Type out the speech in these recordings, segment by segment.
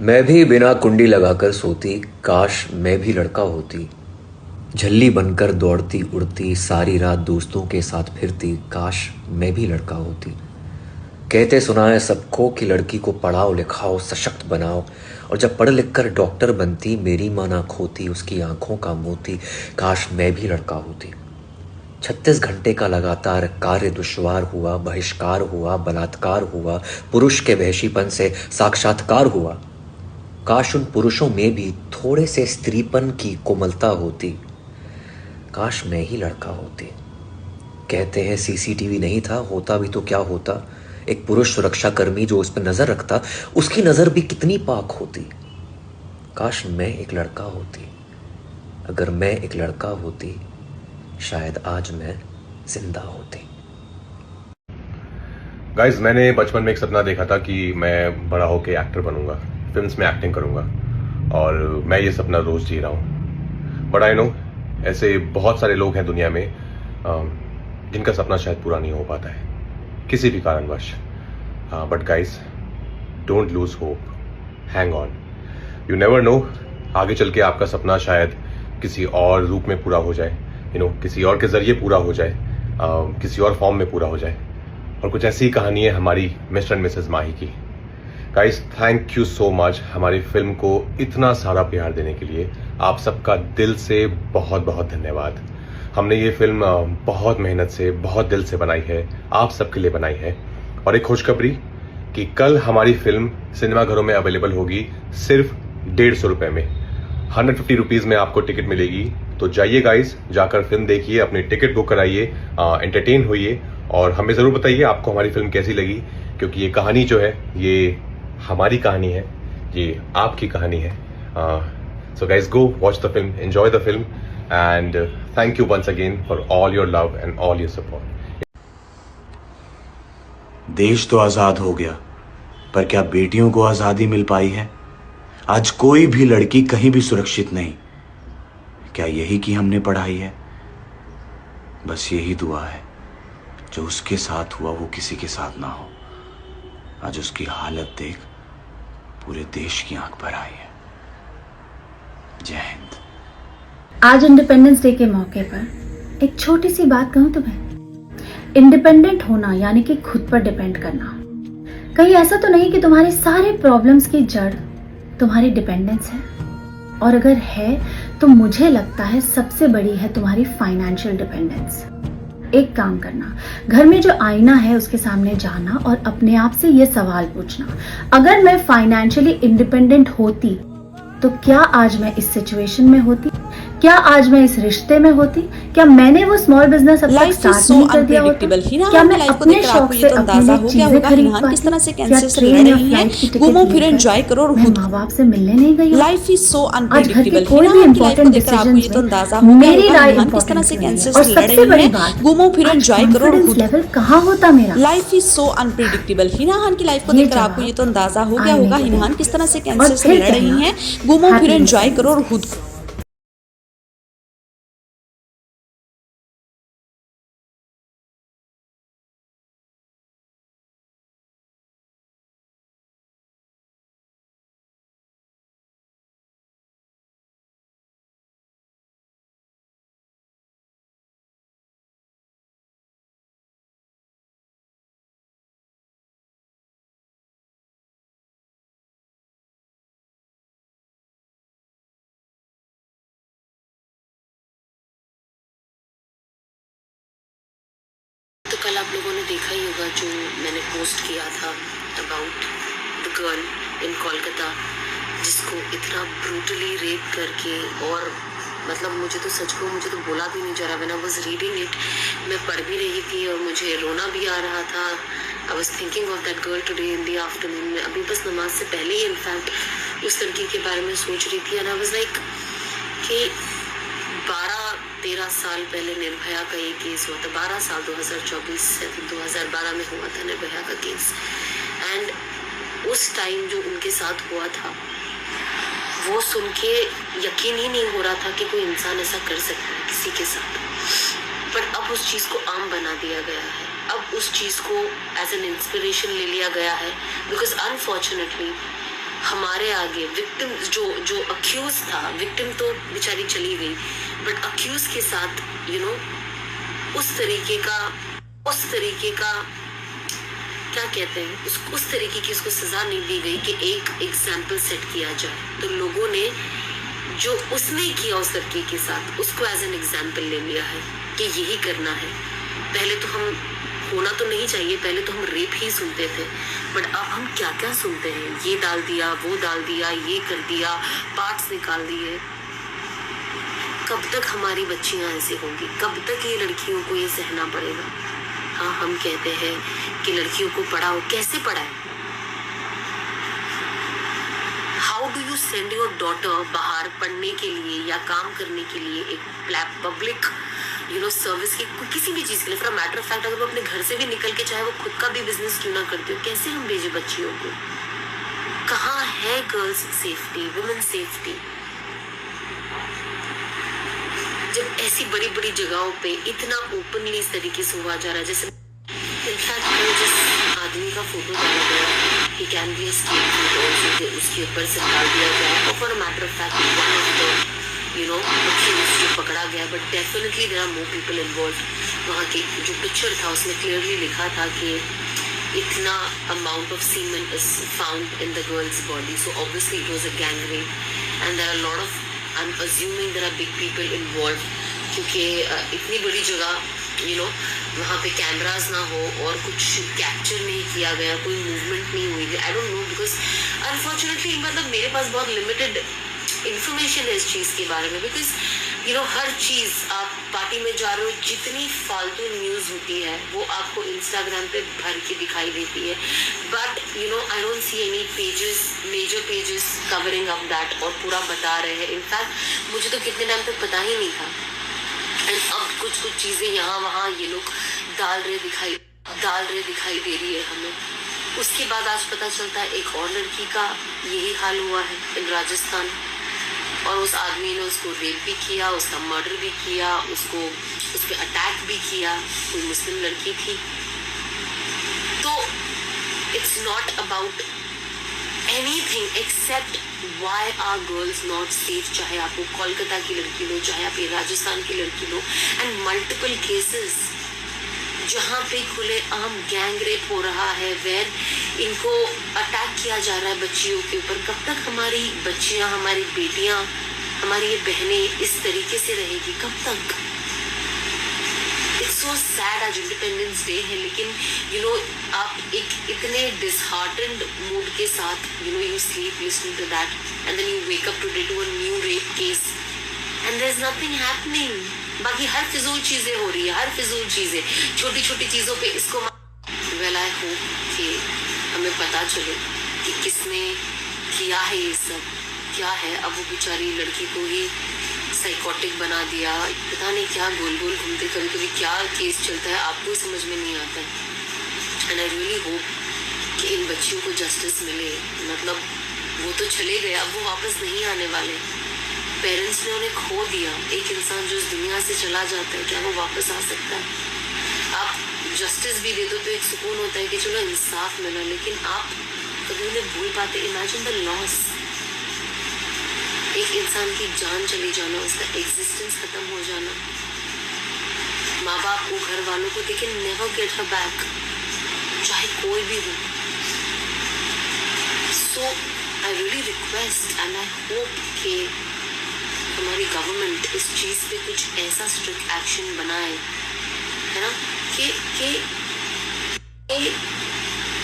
मैं भी बिना कुंडी लगाकर सोती, काश मैं भी लड़का होती। झल्ली बनकर दौड़ती उड़ती, सारी रात दोस्तों के साथ फिरती, काश मैं भी लड़का होती। कहते सुनाए सबको कि लड़की को पढ़ाओ लिखाओ सशक्त बनाओ, और जब पढ़ लिख कर डॉक्टर बनती, मेरी माँ ना खोती उसकी आंखों का मोती, काश मैं भी लड़का होती। 36 घंटे का लगातार कार्य दुश्वार हुआ, बहिष्कार हुआ, बलात्कार हुआ, पुरुष के वहशीपन से साक्षात्कार हुआ। काश उन पुरुषों में भी थोड़े से स्त्रीपन की कोमलता होती, काश मैं ही लड़का होती। कहते हैं सीसीटीवी नहीं था, होता भी तो क्या होता, एक पुरुष सुरक्षाकर्मी जो उस पर नजर रखता, उसकी नजर भी कितनी पाक होती। काश मैं एक लड़का होती, अगर मैं एक लड़का होती, शायद आज मैं जिंदा होती। गाइज, मैंने बचपन में एक सपना देखा था कि मैं बड़ा होकर एक्टर बनूंगा, फिल्म्स में एक्टिंग करूंगा, और मैं ये सपना रोज जी रहा हूँ। बट आई नो ऐसे बहुत सारे लोग हैं दुनिया में जिनका सपना शायद पूरा नहीं हो पाता है किसी भी कारणवश। But guys, don't lose hope, hang on, you never know, आगे चल के आपका सपना शायद किसी और रूप में पूरा हो जाए, किसी और के जरिए पूरा हो जाए, किसी और फॉर्म में पूरा हो जाए। और कुछ ऐसी ही कहानी है हमारी मिस्टर एंड मिसेस माही की। Guys, thank you so much हमारी फिल्म को इतना सारा प्यार देने के लिए। आप सबका दिल से बहुत बहुत धन्यवाद। हमने ये फिल्म बहुत मेहनत से, बहुत दिल से बनाई है, आप सबके लिए बनाई है। और एक खुशखबरी कि कल हमारी फिल्म सिनेमाघरों में अवेलेबल होगी सिर्फ 150 रुपए में। 150 रुपीज में आपको टिकट मिलेगी। तो जाइए गाइस, जाकर फिल्म देखिए, अपनी टिकट बुक कराइए, एंटरटेन होइए, और हमें जरूर बताइए आपको हमारी फिल्म कैसी लगी, क्योंकि ये कहानी जो है ये हमारी कहानी है, ये आपकी कहानी है। So guys, go watch the film, enjoy the film, and thank you once again for all your love and all your support. देश तो आजाद हो गया, पर क्या बेटियों को आजादी मिल पाई है? आज कोई भी लड़की कहीं भी सुरक्षित नहीं। क्या यही की हमने पढ़ाई है? बस यही दुआ है, जो उसके साथ हुआ वो किसी के साथ ना हो। आज उसकी हालत देख पूरे देश की आंख भर आई है। जय हिंद। आज इंडिपेंडेंस डे के मौके पर एक छोटी सी बात कहूं तुम्हें। इंडिपेंडेंट होना यानी कि खुद पर डिपेंड करना। कहीं ऐसा तो नहीं कि तुम्हारे सारे प्रॉब्लम्स की जड़ तुम्हारी डिपेंडेंस है, और अगर है तो मुझे लगता है सबसे बड़ी है तुम्हारी फाइनेंशियल डिपेंडेंस। एक काम करना, घर में जो आईना है उसके सामने जाना और अपने आप से ये सवाल पूछना, अगर मैं फाइनेंशियली इंडिपेंडेंट होती तो क्या आज मैं इस सिचुएशन में होती? क्या आज मैं इस रिश्ते में होती? क्या मैंने वो स्मॉल बिजनेस अब तक स्टार्ट नहीं कर दिया होता? क्या मैं अपने शौक से अपने लिए चीजें खरीद पाती? किस तरह से क्या कैंसर से ट्रेन लड़ या रही हैं, फ्लाइट की टिकट घूमो फिरो लेकर एंजॉय करो और मैं माँ बाप से मिलने नहीं गई? लाइफ इज सो आज घर के अनप्रेडिक्टेबल। कोई भी हिना की लाइफ को इम्पोर्टेंट देखकर आपको ये तो डिसीजन अंदाजा में हो गया मेरी होगा राय हिना किस तरह से इम्पोर्टेंट है। कैंसर और से लड़ सबसे रही बड़ी हैं, बात, घूमो फिरो आज एंजॉय करो और कॉन्फिडेंस लेवल कहाँ होता मेरा? Life is so unpredictable. Hina Khan की लाइफ को ये देखकर आपको ये तो अंदाजा हो गया आईने होगा को हिना खान देखकर। किस तरह से और कैंसर से फिर लड़ रही कहना, हैं, घूमो फिरो Happy एंजॉय करो और Independence खुद तो कल आप लोगों ने देखा ही होगा जो मैंने पोस्ट किया था about the girl in Kolkata, जिसको इतना ब्रूटली रेप करके, और मतलब मुझे तो बोला भी नहीं जा रहा। When I was reading it, मैं पढ़ भी रही थी और मुझे रोना भी आ रहा था। I was thinking of that girl today in the afternoon. मैं अभी बस नमाज से पहले ही इनफैक्ट उस लड़की के बारे में सोच रही थी, एंड आई वाज लाइक कि 12-13 साल पहले निर्भया का ये केस हुआ था। 12 साल 2024 से 2012 में हुआ था निर्भया का केस। एंड उस टाइम जो उनके साथ हुआ था वो सुन के यकीन ही नहीं हो रहा था कि कोई इंसान ऐसा कर सकता है किसी के साथ। पर अब उस चीज़ को आम बना दिया गया है, अब उस चीज़ को एज एन इंस्पिरेशन ले लिया गया है, बिकॉज अनफॉर्चुनेटली हमारे आगे विक्टिम जो अक्यूज था, विक्टिम तो बेचारी चली गई, बट अक्यूज के साथ उस तरीके का क्या कहते हैं, उस तरीके की उसको सजा नहीं दी गई कि एक एग्जाम्पल सेट किया जाए। तो लोगों ने जो उसने किया उस लड़की के साथ, उसको एज एन एग्जाम्पल ले लिया है कि यही करना है। पहले तो हम होना तो नहीं चाहिए, पहले तो हम रेप ही सुनते थे, बट अब हम क्या क्या सुनते हैं, ये डाल दिया, वो डाल दिया, ये कर दिया, पार्ट्स निकाल दिए। कब तक हमारी बच्चियां ऐसी होंगी? कब तक ये लड़कियों को ये सहना पड़ेगा? हाँ, हम कहते हैं कि लड़कियों को पढ़ाओ, कैसे पढ़ाए? How do you send your daughter बाहर पढ़ने के लिए या काम करने के लिए, एक पब्लिक सर्विस की किसी भी चीज के लिए? फॉर मैटर ऑफ फैक्ट, अगर वो अपने घर से भी निकल के चाहे वो खुद का भी बिजनेस क्यों ना करती हो, कैसे हम भेजे बच्चियों को? कहाँ है गर्ल्स सेफ्टी, वुमेन सेफ्टी? जब ऐसी बड़ी बड़ी जगहों पे इतना ओपनली इस तरीके से हुआ जा रहा है, जैसे इनफैक्ट जिस आदमी का फोटो डाला गया, ही कैन बी स्टेट, उसके ऊपर से डाल दिया गया, और for matter of fact one of the जो पकड़ा गया, but definitely there are more people involve. वहाँ के जो पिक्चर था उसमें क्लियरली लिखा था कि इतना amount of semen is found in the girls body, so obviously it was a gang rape and there are lot of, I am assuming there are big people involve, क्योंकि इतनी बड़ी जगह वहाँ पे कैमराज ना हो और कुछ कैप्चर नहीं किया गया, कोई मूवमेंट नहीं हुई। I don't know, because unfortunately मतलब मेरे पास बहुत लिमिटेड इंफॉर्मेशन है इस चीज़ के बारे में, बिकॉज हर चीज़ आप पार्टी में जा रहे हो, जितनी फालतू न्यूज़ होती है वो आपको इंस्टाग्राम पे भर के दिखाई देती है, but I don't see any pages, major pages covering up that और पूरा बता रहे हैं। इनफैक्ट मुझे तो कितने टाइम तक पता ही नहीं था, एंड अब कुछ चीज़ें यहाँ वहाँ ये लोग डाल रहे दिखाई दे रही है हमें। उसके बाद आज पता चलता है एक और लड़की का यही हाल हुआ है इन राजस्थान, और उस आदमी ने उसको रेप भी किया, उसका मर्डर भी किया, उस पर अटैक भी किया, कोई मुस्लिम लड़की थी। तो it's not about anything except why are girls not safe, चाहे आप वो कोलकाता की लड़की लो, चाहे आप ये राजस्थान की लड़की लो, एंड मल्टीपल केसेस जहाँ पे खुले आम गैंग रेप हो रहा है, वेर इनको अटैक किया जा रहा है बच्चियों के ऊपर। कब तक हमारी बच्चियाँ, हमारी बेटियाँ, हमारी ये बहनें इस तरीके से रहेगी? कब तक? It's so sad. आज इंडिपेंडेंस डे है, लेकिन आप एक इतने डिसहार्टेंड मूड के साथ you sleep listening to that, and then you wake up today to a new rape case and there is nothing happening. बाकी हर फिजूल चीजें हो रही है, हर फिजूल चीजें, छोटी छोटी चीजों पे इसको वेल आई होप कि हमें पता चले कि किसने किया है ये सब, क्या है। अब वो बेचारी लड़की को ही साइकोटिक बना दिया, पता नहीं क्या गोल गोल घूमते, कभी कभी क्या केस चलता है आपको समझ में नहीं आता। एंड आई रियली होप कि इन बच्चियों को जस्टिस मिले। मतलब वो तो चले गए, अब वो वापस नहीं आने वाले। पेरेंट्स ने उन्हें खो दिया। एक इंसान जो इस दुनिया से चला जाता है, क्या वो वापस आ सकता है? आप जस्टिस भी दे दो तो एक सुकून होता है कि चलो इंसाफ मिला, लेकिन आप कभी उन्हें भूल पाते? इमेजिन द लॉस, एक इंसान की जान चली जाना, उसका एग्जिस्टेंस खत्म हो जाना। माँ बाप को, घर वालों को, they can never get her back, चाहे कोई भी हो। So I really request and I hope कि हमारी गवर्नमेंट इस चीज़ पे कुछ ऐसा स्ट्रिक्ट एक्शन बनाए, है ना, कि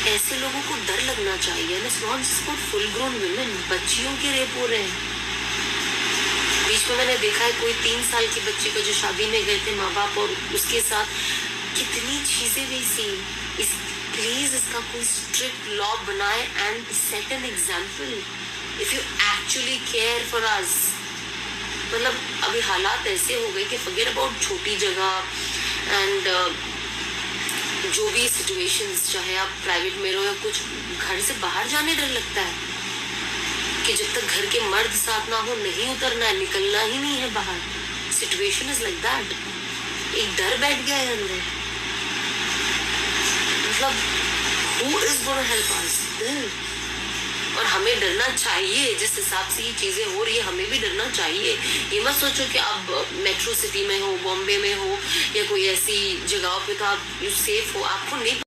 ऐसे लोगों को डर लगना चाहिए। Not just for full grown women, बच्चियों के रेप हो रहे हैं। बीच में मैंने देखा है कोई 3 साल की बच्ची को जो शादी में गए थे माँ बाप, और उसके साथ कितनी चीज़ें हुई सी। प्लीज़ इसका कोई स्ट्रिक्ट लॉ बनाए and set an example if you actually care for us. मतलब अभी हालात ऐसे हो गए कि फॉरगेट अबाउट छोटी जगह एंड जो भी सिचुएशंस, चाहे आप प्राइवेट में रहो या कुछ, घर से बाहर जाने डर लगता है कि जब तक घर के मर्द साथ ना हो नहीं उतरना है, निकलना ही नहीं है बाहर। Situation is like that. एक डर बैठ गया है अंदर। मतलब who is gonna help us? और हमें डरना चाहिए। जिस हिसाब से ये चीज़ें हो रही है हमें भी डरना चाहिए। ये मत सोचो कि आप मेट्रो सिटी में हो, बॉम्बे में हो या कोई ऐसी जगहों पे तो आप सेफ हो। आपको नहीं